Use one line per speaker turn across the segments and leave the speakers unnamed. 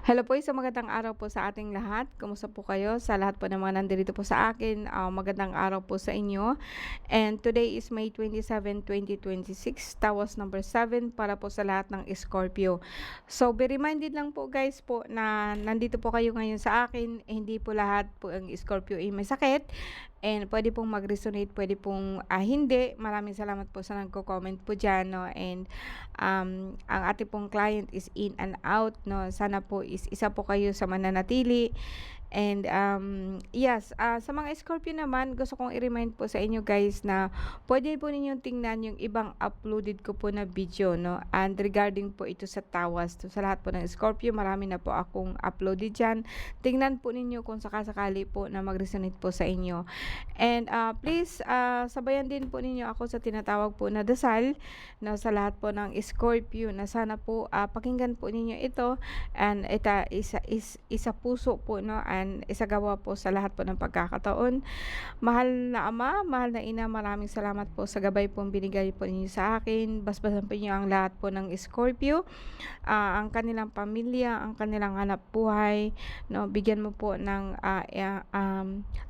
Hello po, isang magandang araw po sa ating lahat. Kumusta po kayo? Sa lahat po ng mga nandito po sa akin, magandang araw po sa inyo. And today is May 27, 2026, tawas number 7 para po sa lahat ng Scorpio. So, be reminded lang po guys po na nandito po kayo ngayon sa akin. Hindi po lahat po ang Scorpio ay may sakit. And pwede pong mag-resonate, pwede pong hindi. Maraming salamat po sa nagko-comment po dyan, no? And ang ating pong client is in and out, no? Sana po is isa po kayo sa mananatili. And yes, sa mga Scorpio naman, gusto kong i-remind po sa inyo guys na pwede po ninyong tingnan yung ibang uploaded ko po na video, no? And regarding po ito sa tawas, so, sa lahat po ng Scorpio, marami na po akong uploaded dyan. Tingnan po ninyo kung sakasakali po na mag-resonate po sa inyo. And please, sabayan din po ninyo ako sa tinatawag po na dasal, no, sa lahat po ng Scorpio na sana po pakinggan po ninyo ito, and isa puso po, no, and isagawa po sa lahat po ng pagkakataon. Mahal na Ama, mahal na Ina, maraming salamat po sa gabay pong binigay po ninyo sa akin. Basbasan po niyo ang lahat po ng Scorpio, ang kanilang pamilya, ang kanilang hanap buhay, no, bigyan mo po ng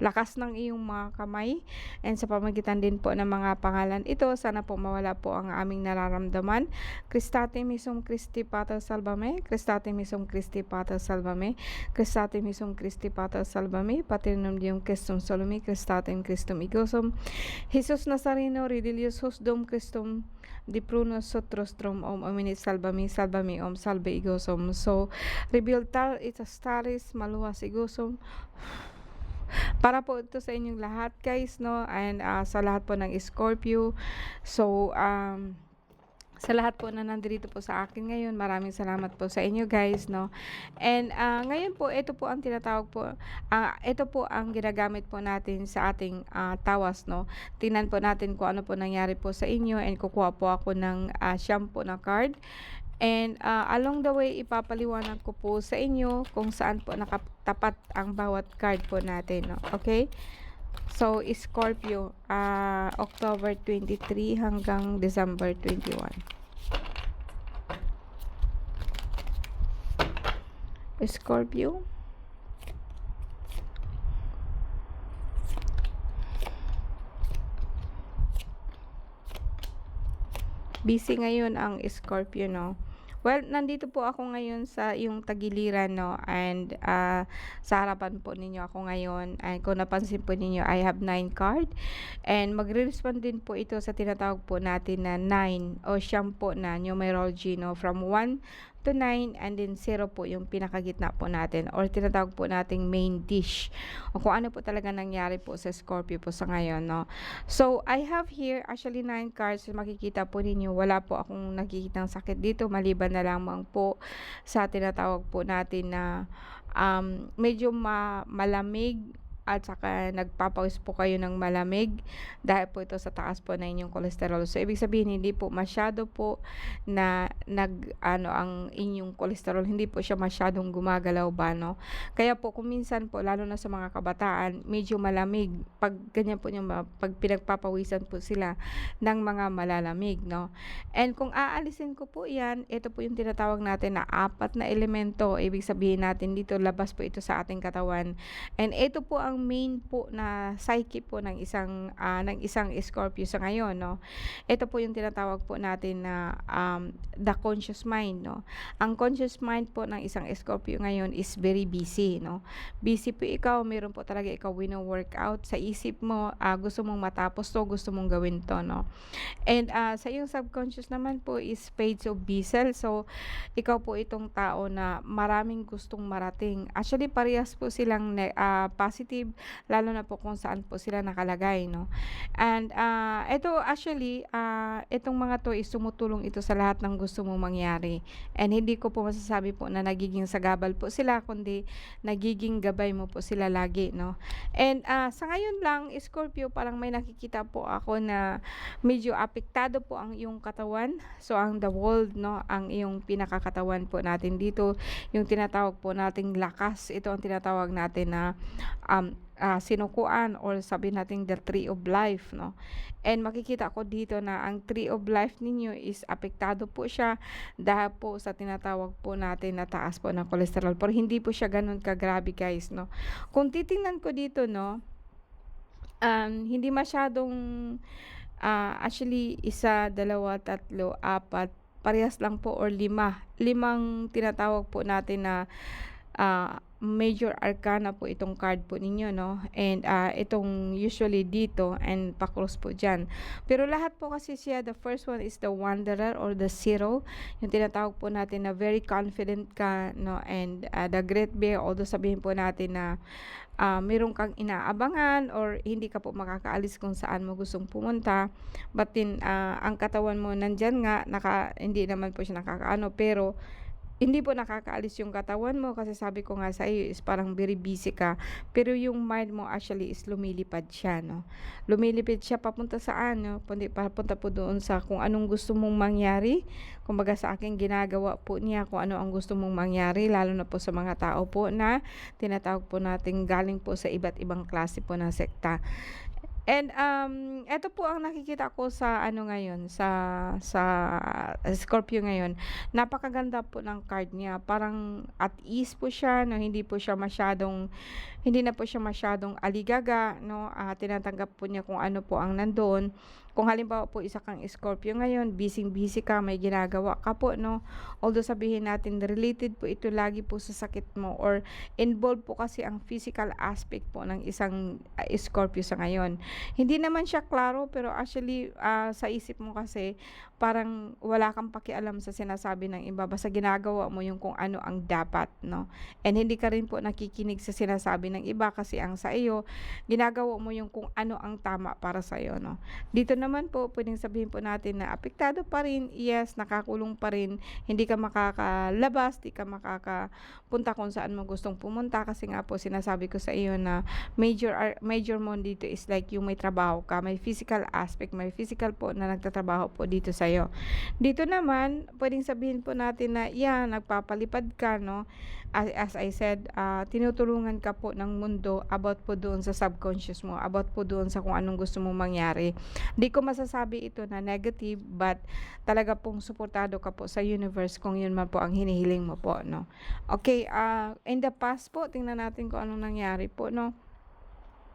lakas ng iyong mga kamay, and sa pamagitan din po ng mga pangalan ito, sana po mawala po ang aming nararamdaman. Cristate misum Christi Pater Salvame, Cristate misum Christi Pater Salvame, Cristate misum Christi Pater Salvame, Paternum Deum Christum Solumi, Cristatem Christum Igosum, Jesus Nazareno, Redilius Dom Christum, Di Prunos Sotrostrom, Om Omini Salvame, Salvame, Om Salve Igosum. So, rebuiltar itastaris, maluwas Igosum. Para po ito sa inyong lahat guys, no, and sa lahat po ng Scorpio. So sa lahat po na nandito po sa akin ngayon, maraming salamat po sa inyo guys, no. And ngayon po, ito po ang tinatawag po, ito po ang ginagamit po natin sa ating tawas, no. Tingnan po natin kung ano po nangyari po sa inyo, and kukuha po ako ng shampoo na card. And along the way, ipapaliwanag ko po sa inyo kung saan po nakatapat ang bawat card po natin, no? Okay? So, Scorpio, October 23 hanggang December 21. Scorpio. Busy ngayon ang Scorpio, no. Well, nandito po ako ngayon sa yung tagiliran, no, and sa harapan po ninyo ako ngayon. And kung napansin po ninyo, I have 9 card, and magre-respond din po ito sa tinatawag po natin na 9 o siyam po na numerology, no, from 1 to 9, and then 0 po yung pinakagitna po natin, or tinatawag po nating main dish, o kung ano po talaga nangyari po sa Scorpio po sa ngayon, no. So, I have here actually 9 cards. Makikita po ninyo, wala po akong nakikitang sakit dito, maliban na lamang po sa tinatawag po natin na medyo malamig, at saka nagpapawis po kayo ng malamig dahil po ito sa taas po na inyong cholesterol. So, ibig sabihin, hindi po masyado po na ang inyong cholesterol, hindi po siya masyadong gumagalaw ba, no? Kaya po, kung minsan po, lalo na sa mga kabataan, medyo malamig. Pag ganyan po yung pag pinagpapawisan po sila ng mga malalamig, no? And kung aalisin ko po yan, ito po yung tinatawag natin na 4 na elemento. Ibig sabihin natin dito, labas po ito sa ating katawan. And ito po ang main po na psyche po ng isang Scorpio sa ngayon, no. Ito po yung tinatawag po natin na the conscious mind, no. Ang conscious mind po ng isang Scorpio ngayon is very busy, no. Busy po ikaw, meron po talaga ikaw wino-workout sa isip mo, gusto mong matapos to, gusto mong gawin to, no. And sa iyong subconscious naman po is Page of Bezel. So, ikaw po itong tao na maraming gustong marating. Actually, parehas po silang positive, lalo na po kung saan po sila nakalagay, no. And ito actually, itong mga to is tumutulong ito sa lahat ng gusto mong mangyari. And hindi ko po masasabi po na nagiging sagabal po sila, kundi nagiging gabay mo po sila lagi, no. And sa ngayon lang, Scorpio, parang may nakikita po ako na medyo apektado po ang iyong katawan. So, ang the world, no, ang iyong pinakakatawan po natin dito, yung tinatawag po nating lakas, ito ang tinatawag natin na sinukuan or sabi natin the tree of life, no? And makikita ko dito na ang tree of life ninyo is apektado po siya dahil po sa tinatawag po natin na taas po ng cholesterol. Pero hindi po siya ganun kagrabe guys, no? Kung titingnan ko dito, no, hindi masyadong actually isa, dalawa, tatlo, apat, parehas lang po or limang tinatawag po natin na major arcana po itong card po ninyo, no? And itong usually dito and pa-cross po dyan. Pero lahat po kasi siya, the first one is the wanderer or the zero. Yung tinatawag po natin na very confident ka, no? And the great bear, although sabihin po natin na meron kang inaabangan or hindi ka po makakaalis kung saan mo gustong pumunta. But then, ang katawan mo nandyan nga, hindi naman po siya nakakaano, pero hindi po nakakaalis yung katawan mo kasi sabi ko nga sa iyo is parang very busy ka. Pero yung mind mo actually is lumilipad siya, no? Lumilipad siya papunta saan, no? Papunta po doon sa kung anong gusto mong mangyari. Kumbaga sa akin ginagawa po niya kung ano ang gusto mong mangyari, lalo na po sa mga tao po na tinatawag po natin galing po sa iba't ibang klase po ng sekta. And eto po ang nakikita ko sa ano ngayon, sa Scorpio ngayon. Napakaganda po ng card niya. Parang at ease po siya, no, hindi na po siya masyadong aligaga, no. Tinatanggap po niya kung ano po ang nandoon. Kung halimbawa po isa kang Scorpio ngayon, busy ka, may ginagawa ka po, no. Although sabihin natin related po ito lagi po sa sakit mo or involved po kasi ang physical aspect po ng isang Scorpio sa ngayon. Hindi naman siya klaro pero actually sa isip mo kasi parang wala kang pakialam sa sinasabi ng iba, basta ginagawa mo yung kung ano ang dapat, no. And hindi ka rin po nakikinig sa sinasabi ng iba kasi ang sa iyo ginagawa mo yung kung ano ang tama para sa iyo, no. Dito naman po pwedeng sabihin po natin na apektado pa rin, yes, nakakulong pa rin, hindi ka makakalabas, di ka makakapunta kung saan mo gustong pumunta kasi nga po sinasabi ko sa iyo na major mo dito is like yung may trabaho ka, may physical aspect, may physical po na nagtatrabaho po dito sa'yo. Dito naman, pwedeng sabihin po natin na yan, nagpapalipad ka, no? As I said, tinutulungan ka po ng mundo about po doon sa subconscious mo, about po doon sa kung anong gusto mong mangyari. Di ko masasabi ito na negative, but talaga pong suportado ka po sa universe kung yun man po ang hinihiling mo po, no? Okay, in the past po, tingnan natin kung anong nangyari po, no?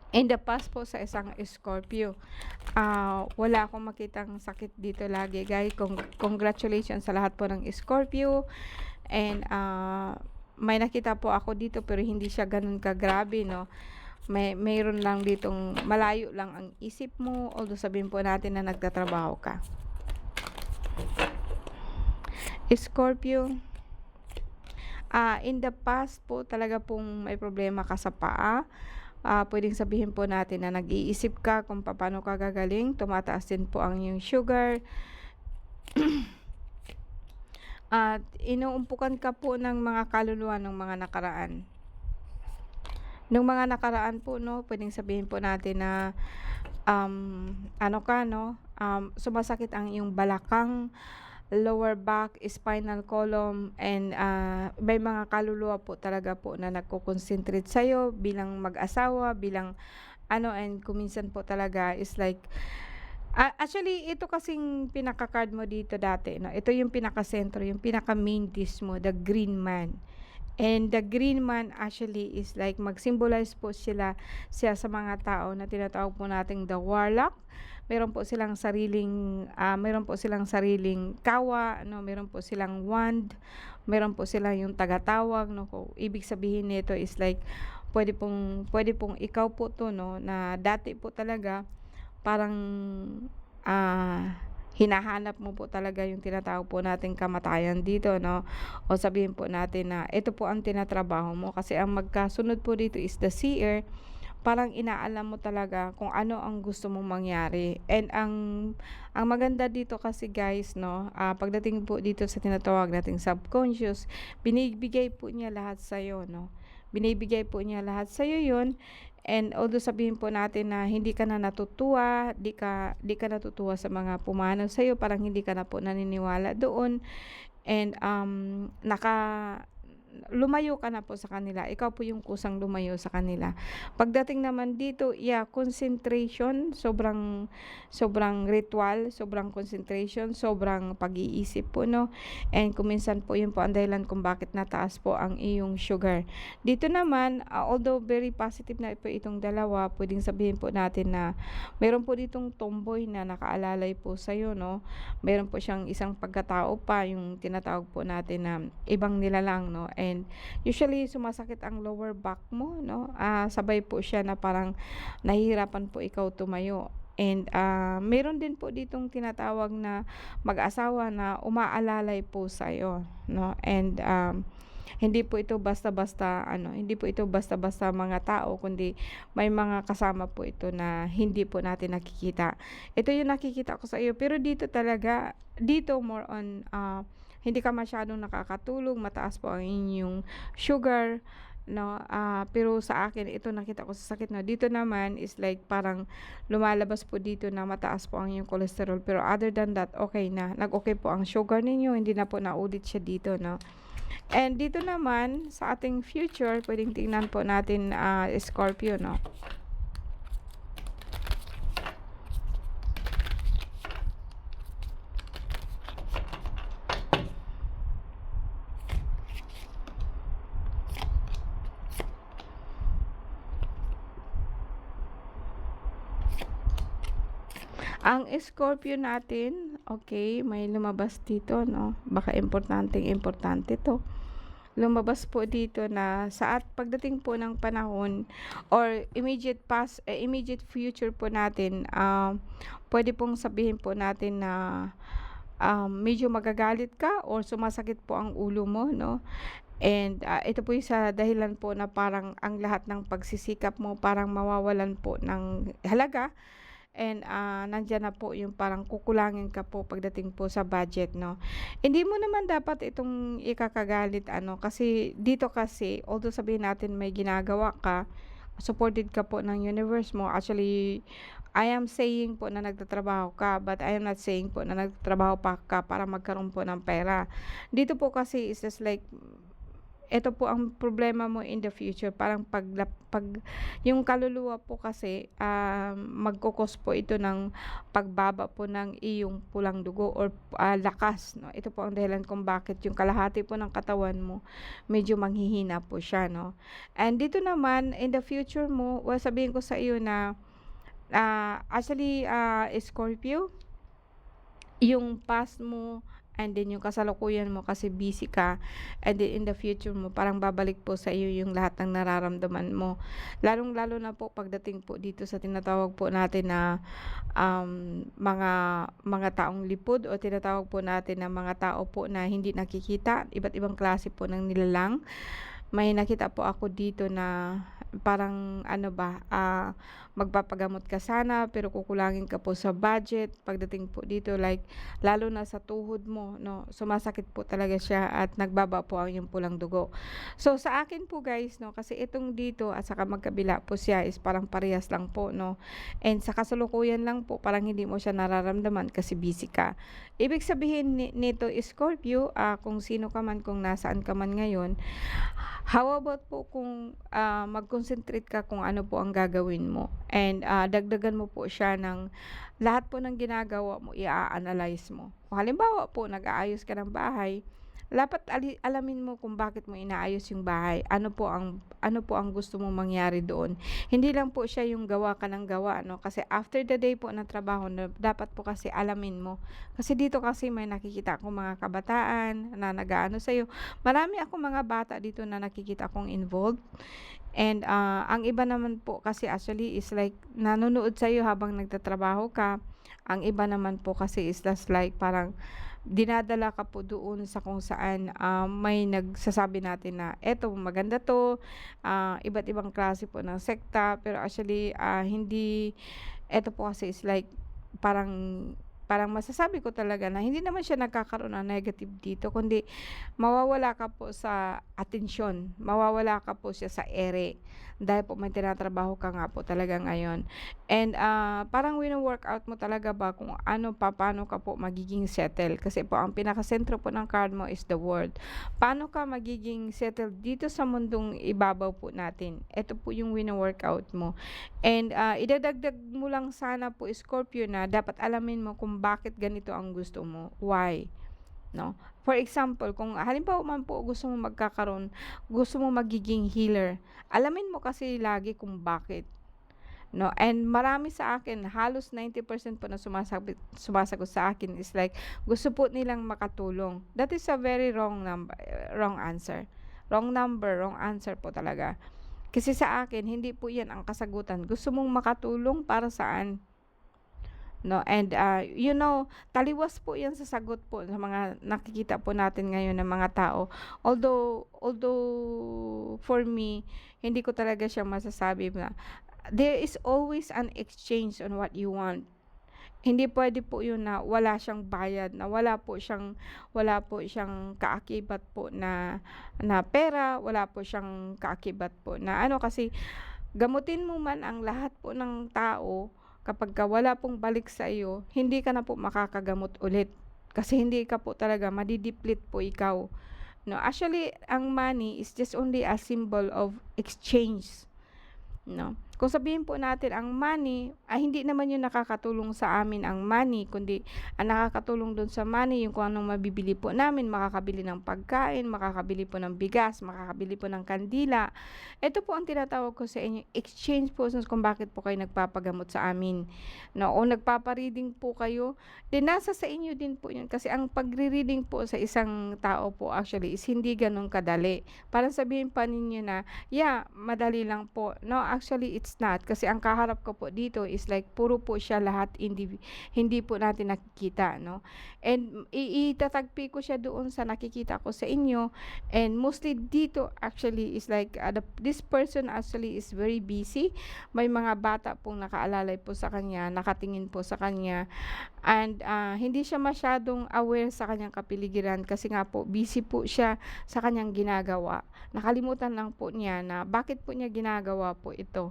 In the past po sa isang Scorpio, wala akong makitang sakit dito lagi. Guys, congratulations sa lahat po ng Scorpio. And may nakita po ako dito pero hindi siya ganun kagrabe, no. Mayroon lang ditong malayo lang ang isip mo, although sabihin po natin na nagtatrabaho ka. Scorpio, in the past po talaga pong may problema ka sa paa. Pwedeng sabihin po natin na nag-iisip ka kung paano ka gagaling, tumataas din po ang iyong sugar. At inuumpukan ka po ng mga kaluluwa ng mga nakaraan. Nung mga nakaraan po, no, pwedeng sabihin po natin na sumasakit ang iyong balakang, lower back, spinal column, and may mga kaluluwa po talaga po na nagko-concentrate sa'yo bilang mag-asawa, bilang and kuminsan po talaga is like, actually, ito kasing pinaka-card mo dito dati, no? Ito yung pinaka-sentro, yung pinaka-main dish mo, the green man. And the green man actually is like mag-symbolize po siya sa mga tao na tinatawag po nating the warlock. Meron po silang sariling kawa, no, meron po silang wand, meron po silang yung tagatawag, no. Ibig sabihin nito is like pwede pong ikaw po to, no, na dati po talaga parang hinahanap mo po talaga yung tinatawag po nating kamatayan dito, no. O sabihin po natin na ito po ang tinatrabaho mo kasi ang magkasunod po dito is the seer. Parang inaalam mo talaga kung ano ang gusto mong mangyari. And ang maganda dito kasi guys, no, pagdating po dito sa tinatawag nating subconscious, binibigay po niya lahat sa iyo, no. Binibigay po niya lahat sa iyo 'yon. And although sabihin po natin na hindi ka na natutuwa, di ka natutuwa sa mga pumanaw sa iyo, parang hindi ka na po naniniwala doon. And lumayo ka na po sa kanila, ikaw po yung kusang lumayo sa kanila. Pagdating naman dito, yeah, concentration, sobrang sobrang ritual, sobrang concentration, sobrang pag-iisip po, 'no, and kung minsan po yun po ang dahilan kung bakit nataas po ang iyong sugar. Dito naman, although very positive na po itong dalawa, puwedeng sabihin po natin na meron po ditong tomboy na nakaalalay po sa'yo, 'no. Meron po siyang isang pagkatao pa, yung tinatawag po natin na ibang nilalang, 'no, and usually sumasakit ang lower back mo, 'no, sabay po siya na parang nahihirapan po ikaw tumayo. And meron din po ditong tinatawag na mag-asawa na umaalalay po sa'yo, 'no, and hindi po ito basta-basta ano, hindi po ito basta-basta mga tao, kundi may mga kasama po ito na hindi po natin nakikita. Ito yung nakikita ko sa iyo, pero dito talaga, dito more on, hindi ka masyadong nakakatulog, mataas po ang inyong sugar, 'no, pero sa akin ito nakita ko sa sakit, 'no. Dito naman is like parang lumalabas po dito na mataas po ang iyong cholesterol, pero other than that, okay na, nag-okey po ang sugar ninyo, hindi na po naulit siya dito, 'no. And dito naman sa ating future, puwedeng tingnan po natin, Scorpio, 'no. Ang Scorpio natin, okay, may lumabas dito, 'no, baka importanteng importante 'to. Lumabas po dito na sa at pagdating po ng panahon or immediate past, immediate future po natin, puwede pong sabihin po natin na, medyo magagalit ka or sumasakit po ang ulo mo, 'no. And ito po yung sa dahilan po na parang ang lahat ng pagsisikap mo parang mawawalan po ng halaga. And nandiyan na po yung parang kukulangin ka po pagdating po sa budget, 'no. Hindi mo naman dapat itong ikakagalit ano, kasi dito kasi although sabihin natin may ginagawa ka, supported ka po ng universe mo. Actually, I am saying po na nagtatrabaho ka, but I am not saying po na nagtatrabaho pa ka para magkaroon po ng pera. Dito po kasi is just like eto po ang problema mo in the future, parang pag yung kaluluwa po kasi, magko-cause po ito ng pagbaba po ng iyong pulang dugo or lakas, 'no. Ito po ang dahilan kung bakit yung kalahati po ng katawan mo medyo manghihina po siya, no. And dito naman in the future mo, well, sabihin ko sa iyo na, actually, Scorpio, yung past mo and then yung kasalukuyan mo kasi busy ka, and then in the future mo parang babalik po sa iyo yung lahat ng nararamdaman mo. Lalong-lalo na po pagdating po dito sa tinatawag po natin na, mga taong lipod o tinatawag po natin na mga tao po na hindi nakikita, iba't ibang klase po ng nilalang. May nakita po ako dito na parang ano ba, magpapagamot ka sana pero kukulangin ka po sa budget pagdating po dito, like lalo na sa tuhod mo, 'no, sumasakit po talaga siya at nagbaba po ang iyong pulang dugo. So sa akin po guys, 'no, kasi itong dito at saka magkabila po siya is parang parehas lang po, 'no, and sa kasalukuyan lang po parang hindi mo siya nararamdaman kasi busy ka. Ibig sabihin nito Scorpio, kung sino ka man, kung nasaan ka man ngayon, how about po kung, mag-concentrate ka kung ano po ang gagawin mo, and dagdagan mo po siya ng lahat po ng ginagawa mo i-a-analyze mo. Kung halimbawa po nag-aayos ka ng bahay, dapat alamin mo kung bakit mo inaayos yung bahay, ano po ang gusto mong mangyari doon. Hindi lang po siya yung gawa ka ng gawa, 'no, kasi after the day po ng trabaho na dapat po kasi alamin mo. Kasi dito kasi may nakikita akong mga kabataan na nag-aano sa'yo. Marami akong mga bata dito na nakikita akong involved, and ang iba naman po kasi actually is like nanonood sa'yo habang nagtatrabaho ka. Ang iba naman po kasi is just like parang dinadala ka po doon sa kung saan, may nagsasabi natin na eto maganda 'to, iba't ibang klase po ng sekta, pero actually, hindi eto po kasi is like parang parang masasabi ko talaga na hindi naman siya nagkakaroon ng negative dito, kundi mawawala ka po sa atensyon, mawawala ka po siya sa ere, dahil po may tinatrabaho ka nga po talaga ngayon. And, parang wino-workout mo talaga ba kung ano, paano ka po magiging settle, kasi po ang pinakasentro po ng card mo is the world. Paano ka magiging settled dito sa mundong ibabaw po natin? Ito po yung wino-workout mo. And, idadagdag mo lang sana po, Scorpio, na dapat alamin mo kung bakit ganito ang gusto mo, why, 'no? For example, kung halimbawa man po gusto mo magiging healer, alamin mo kasi lagi kung bakit, 'no? And marami sa akin, halos 90% po na sumasagot sa akin is like gusto po nilang makatulong. That is a very wrong answer. Wrong number, wrong answer po talaga. Kasi sa akin, hindi po 'yan ang kasagutan. Gusto mong makatulong para saan? 'No, and, taliwas po 'yan sa sagot po sa mga nakikita po natin ngayon ng mga tao. Although for me, hindi ko talaga siya masasabi na there is always an exchange on what you want. Hindi puwede po 'yun na wala siyang bayad, na wala po siyang kaakibat po na pera, wala po siyang kaakibat po na ano, kasi gamutin mo man ang lahat po ng tao, kapagka wala pong balik sa iyo, hindi ka na po makakagamot ulit. Kasi hindi ka po talaga po ikaw. No, actually, ang money is just only a symbol of exchange. No? Kung sabihin po natin ang money, hindi naman yung nakakatulong sa amin ang money, kundi ang nakakatulong dun sa money yung kung anong mabibili po namin, makakabili ng pagkain, makakabili po ng bigas, makakabili po ng kandila. Ito po ang tinatawag ko sa inyo, exchange po kung bakit po kayo nagpapagamot sa amin. No, o nagpapa-reading po kayo, din nasa sa inyo din po yun. Kasi ang pagre-reading po sa isang tao po actually is hindi ganun kadali. Parang sabihin pa ninyo na, yeah, madali lang po. No, actually it's not, kasi ang kaharap ko po dito is like puro po siya lahat hindi po natin nakikita, no? And itatagpi ko siya doon sa nakikita ko sa inyo, and mostly dito actually is like this person actually is very busy. May mga bata pong nakaalalay po sa kanya, nakatingin po sa kanya, and hindi siya masyadong aware sa kanyang kapiligiran kasi nga po busy po siya sa kanyang ginagawa. Nakalimutan lang po niya na bakit po niya ginagawa po ito.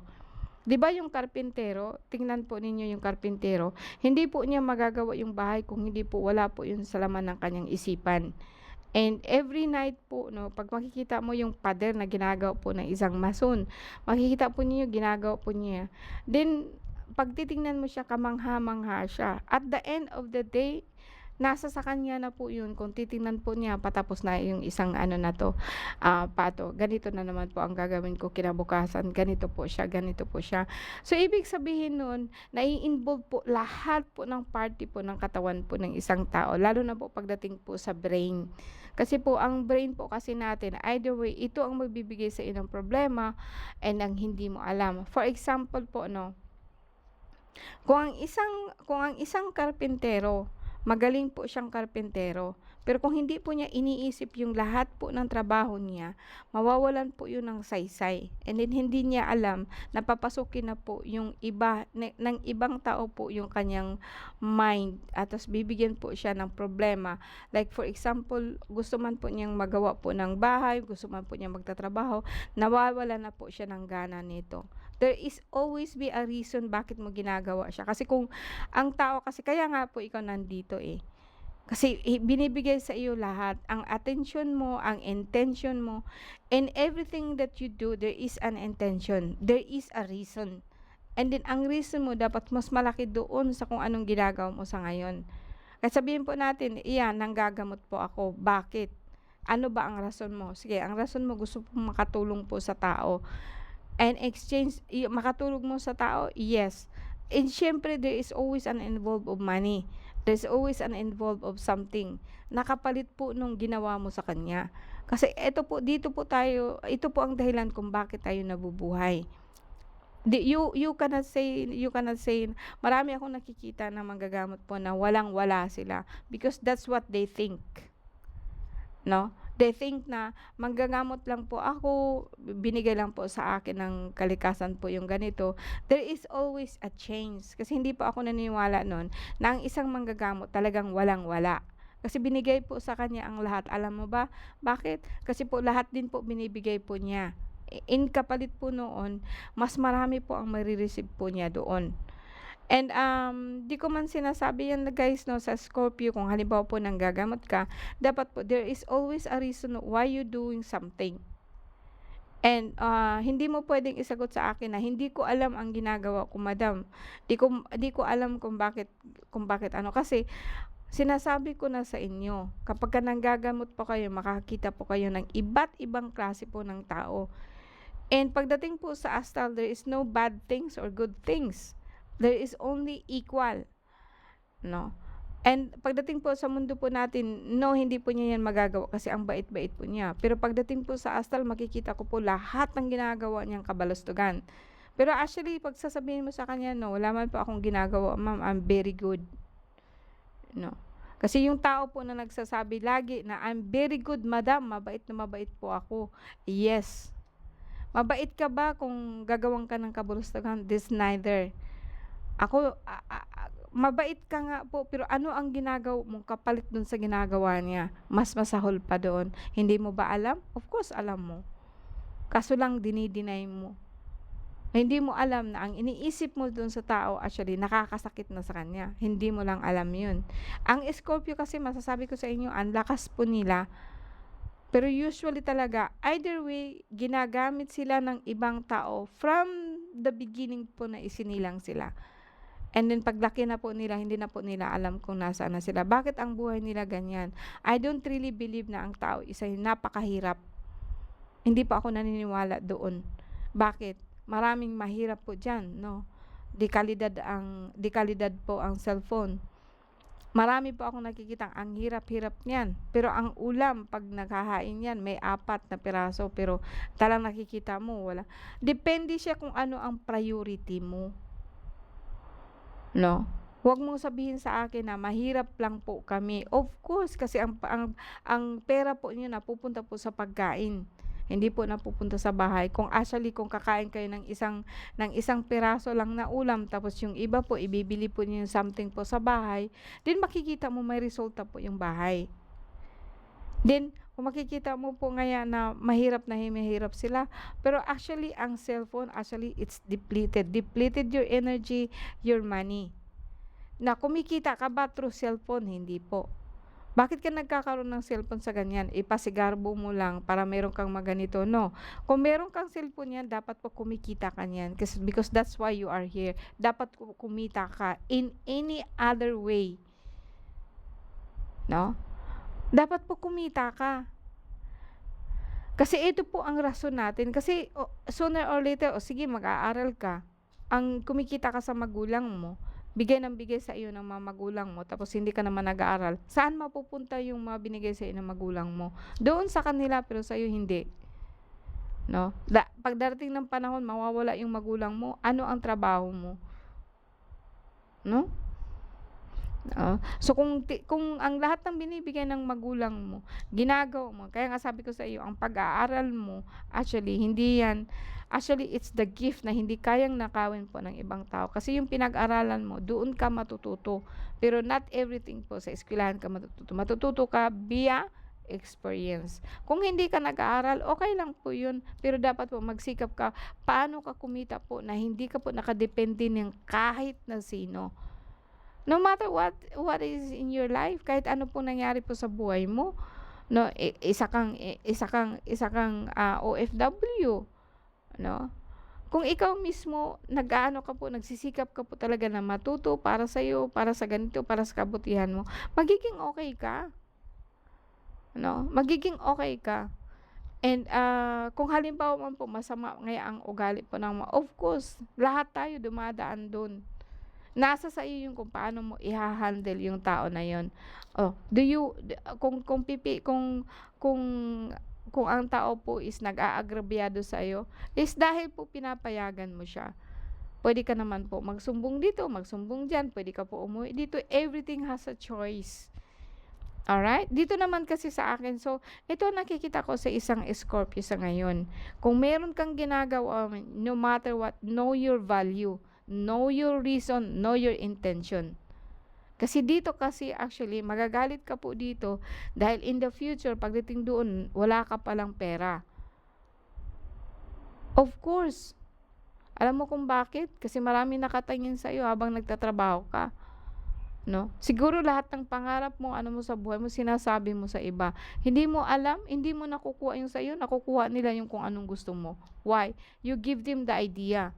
'Di ba yung karpintero, tingnan po ninyo yung karpintero, hindi po niya magagawa yung bahay kung hindi po wala po yun sa laman ng kanyang isipan. And every night po, 'no, 'pag makikita mo yung pader na ginagawa po ng isang mason, makikita po ninyo ginagawa po niya. Then 'pag titingnan mo siya, kamangha-mangha siya. At the end of the day, nasa sa kanya na po yun kung titingnan po niya patapos na yung isang ano na 'to, pato, ganito na naman po ang gagawin ko kinabukasan, ganito po siya. So ibig sabihin nun, nai-involve po lahat po ng party po ng katawan po ng isang tao, lalo na po pagdating po sa brain. Kasi po ang brain po kasi natin, either way, ito ang magbibigay sa iyo ng problema and ang hindi mo alam. For example po, 'no, kung ang isang karpintero, magaling po siyang karpintero, pero kung hindi po niya iniisip yung lahat po ng trabaho niya, mawawalan po yun ng saysay. And then hindi niya alam na papasukin na po yung ng ibang tao po yung kanyang mind, at tas bibigyan po siya ng problema. Like for example, gusto man po niyang magawa po ng bahay, gusto man po niyang magtatrabaho, nawawala na po siya ng gana nito. There is always be a reason bakit mo ginagawa siya. Kasi kung ang tao kasi, kaya nga po ikaw nandito eh. Kasi binibigay sa iyo lahat, ang attention mo, ang intention mo, and everything that you do, there is an intention. There is a reason. And then ang reason mo dapat mas malaki doon sa kung anong ginagawa mo sa ngayon. Kaya sabihin po natin, iyan, nanggagamot po ako. Bakit? Ano ba ang rason mo? Sige, ang rason mo, gusto pong makatulong po sa tao. And exchange, makatulog mo sa tao, yes. And syempre, there is always an involved of money. There's always an involved of something. Nakapalit po nung ginawa mo sa kanya. Kasi dito po tayo, ito po ang dahilan kung bakit tayo nabubuhay. You cannot say, marami akong nakikita na manggagamot po na walang-wala sila because that's what they think. no? They think na manggagamot lang po ako, binigay lang po sa akin ng kalikasan po yung ganito. There is always a change kasi hindi po ako naniniwala nun na ang isang manggagamot talagang walang-wala. Kasi binigay po sa kanya ang lahat. Alam mo ba bakit? Kasi po lahat din po binibigay po niya. In kapalit po noon, mas marami po ang mare-receive po niya doon. And, di ko man sinasabi yan na guys 'no, sa Scorpio kung halimbawa po nanggagamot ka, dapat po there is always a reason why you doing something. And, hindi mo puwedeng isagot sa akin na, "Hindi ko alam ang ginagawa ko madam." Di ko alam kung bakit ano, kasi sinasabi ko na sa inyo, kapagka nanggagamot po kayo, makakakita po kayo ng iba't ibang klase po ng tao. And pagdating po sa astral, there is no bad things or good things. There is only equal, no? And pagdating po sa mundo po natin, no, hindi po niya yan magagawa kasi ang bait-bait po niya. Pero pagdating po sa astral, makikita ko po lahat ng ginagawa niyang kabalastugan. Pero actually, pag sasabihin mo sa kanya, no, wala man po akong ginagawa, ma'am, I'm very good. No. Kasi yung tao po na nagsasabi lagi na I'm very good, madam, mabait na mabait po ako. Yes. Mabait ka ba kung gagawan ka ng kabulustugan? This neither. Ako, mabait ka nga po, pero ano ang ginagawa mong kapalit dun sa ginagawa niya? Mas masahol pa doon. Hindi mo ba alam? Of course, alam mo. Kaso lang dinideny mo. Hindi mo alam na ang iniisip mo dun sa tao actually nakakasakit na sa kanya. Hindi mo lang alam yun. Ang Scorpio kasi masasabi ko sa inyo, ang lakas po nila. Pero usually talaga, either way, ginagamit sila ng ibang tao from the beginning po na isinilang sila. And then paglaki na po nila, hindi na po nila alam kung nasaan na sila. Bakit ang buhay nila ganyan? I don't really believe na ang tao isa napakahirap. Hindi pa ako naniniwala doon. Bakit? Maraming mahirap po diyan, no? Dekalidad po ang cellphone. Marami po akong nakikitang ang hirap-hirap niyan. Pero ang ulam, pag naghahain yan, may 4 na piraso. Pero talang nakikita mo, wala. Depende siya kung ano ang priority mo. No? Huwag mong sabihin sa akin na mahirap lang po kami. Of course, kasi ang pera po niyo napupunta po sa pagkain. Hindi po napupunta sa bahay. Kung actually kung kakain kayo ng isang piraso lang na ulam tapos yung iba po ibibili po niyo yung something po sa bahay, then makikita mo may resulta po yung bahay. Then kung makikita mo po ngayon na mahirap sila, pero actually ang cellphone actually it's depleted your energy, your money. Na kumikita ka ba through cellphone? Hindi po. Bakit ka nagkakaroon ng cellphone sa ganyan? Ipasigarbo mo lang para meron kang maganito. No. Kung meron kang cellphone yan, dapat po kumikita ka niyan. Because that's why you are here. Dapat kumita ka in any other way. No? Dapat po kumita ka. Kasi ito po ang rason natin. Kasi sooner or later, sige, mag-aaral ka. Ang kumikita ka sa magulang mo, bigay ng bigay sa iyo ng mga magulang mo, tapos hindi ka naman nag-aaral, saan mapupunta yung mga binigay sa iyo ng magulang mo? Doon sa kanila, pero sa iyo hindi. No? Pagdating ng panahon, mawawala yung magulang mo, ano ang trabaho mo? No? So kung ang lahat ng binibigay ng magulang mo, ginagawa mo, kaya nga sabi ko sa iyo, ang pag-aaral mo, actually, it's the gift na hindi kayang nakawin po ng ibang tao. Kasi yung pinag-aralan mo, doon ka matututo. Pero not everything po sa eskwelahan ka matututo. Matututo ka via experience. Kung hindi ka nag-aaral, okay lang po yun. Pero dapat po magsikap ka, paano ka kumita po na hindi ka po nakadepende ng kahit na sino. No matter what is in your life, kahit ano po nangyari po sa buhay mo, no, isa kang OFW, no? Kung ikaw mismo nag-aano ka po, nagsisikap ka po talaga na matuto para sa iyo, para sa ganito, para sa kabutihan mo, magiging okay ka. No? Magiging okay ka. And kung halimbawa man po masama ngayon ang ugali po ng of course, lahat tayo dumadaan doon. Nasa sa iyo yung kung paano mo i-handle yung tao na yon. Kung ang tao po is nag-aagrabyado sa iyo, is dahil po pinapayagan mo siya. Pwede ka naman po magsumbong dito, magsumbong diyan, pwede ka po umuwi dito. Everything has a choice. Alright? Dito naman kasi sa akin, so ito nakikita ko sa isang Scorpio sa ngayon. Kung meron kang ginagawa, no matter what, know your value, know your reason, know your intention. Kasi dito kasi actually magagalit ka po dito dahil in the future pagdating doon wala ka palang pera. Of course, alam mo kung bakit? Kasi marami nakatingin sa iyo habang nagtatrabaho ka. No? Siguro lahat ng pangarap mo, ano mo sa buhay mo, sinasabi mo sa iba. Hindi mo alam, hindi mo nakukuha yung sa iyo, nakukuha nila yung kung anong gusto mo. Why? You give them the idea.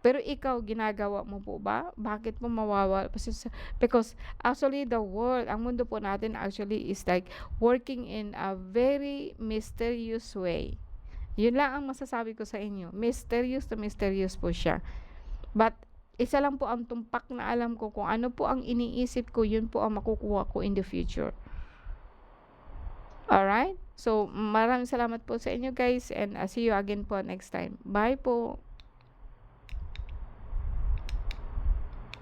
Pero ikaw, ginagawa mo po ba? Bakit mo mawawala? Because actually the world, ang mundo po natin actually is like working in a very mysterious way. Yun lang ang masasabi ko sa inyo. Mysterious to mysterious po siya. But isa lang po ang tumpak na alam ko, kung ano po ang iniisip ko, yun po ang makukuha ko in the future. Alright? So, maraming salamat po sa inyo guys, and see you again po next time. Bye po!